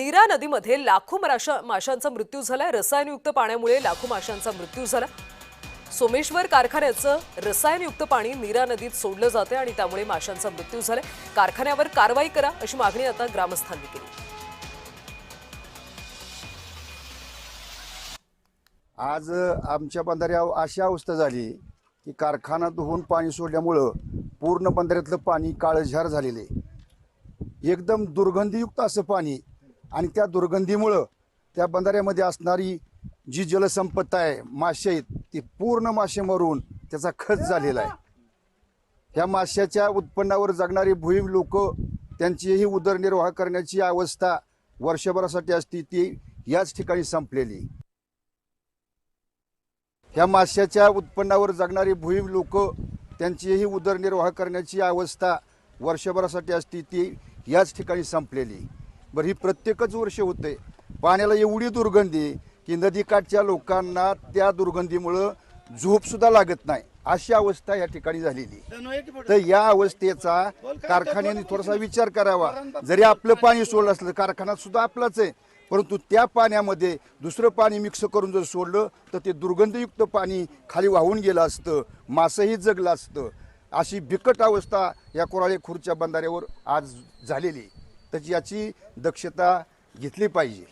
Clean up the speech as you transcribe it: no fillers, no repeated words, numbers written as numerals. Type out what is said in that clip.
नीरा नदीमध्ये लाखो माशांचा मृत्यू झालाय। रसायनयुक्त पाण्यामुळे लाखो माशांचा मृत्यू झाला। सोमेश्वर कारखान्याचं रसायनयुक्त पाणी नीरा नदीत सोडलं जाते आणि त्यामुळे माशांचा मृत्यू झालाय। कारखान्यावर कारवाई करा अशी मागणी आता ग्रामस्थांनी केली। आज आमच्या बंधाऱ्यावर अशी अवस्था झाली की कारखाना धुवून पाणी सोडल्यामुळं पूर्ण बंधाऱ्यातलं पाणी काळझार झालेले, एकदम दुर्गंधीयुक्त असं पाणी। आणि त्या दुर्गंधीमुळं त्या बंधाऱ्यामध्ये असणारी जी जलसंपदा आहे, मासे आहेत, ती पूर्ण मासे मरून त्याचा खच झालेला आहे। ह्या माशाच्या उत्पन्नावर जगणारी भुईम लोक, त्यांचीही उदरनिर्वाह करण्याची अवस्था वर्षभरासाठी असती ती याच ठिकाणी संपलेली। ह्या माशाच्या उत्पन्नावर जगणारी भुईम लोक, त्यांचीही उदरनिर्वाह करण्याची अवस्था वर्षभरासाठी असती ती याच ठिकाणी संपलेली। बरं, ही प्रत्येकच वर्ष होते। पाण्याला एवढी दुर्गंधी की नदीकाठच्या लोकांना त्या दुर्गंधीमुळं झोपसुद्धा लागत नाही, अशी अवस्था या ठिकाणी झालेली। तर या अवस्थेचा कारखान्याने थोडासा विचार करावा। जरी आपलं पाणी सोडलं असलं, कारखाना सुद्धा आपलाच आहे, परंतु त्या पाण्यामध्ये दुसरं पाणी मिक्स करून जर सोडलं तर ते दुर्गंधयुक्त पाणी खाली वाहून गेलं असतं, मासंही जगलं असतं। अशी बिकट अवस्था या कोराळे खुर्दच्या बंधाऱ्यावर आज झालेली, तर याची दक्षता घेतली पाहिजे।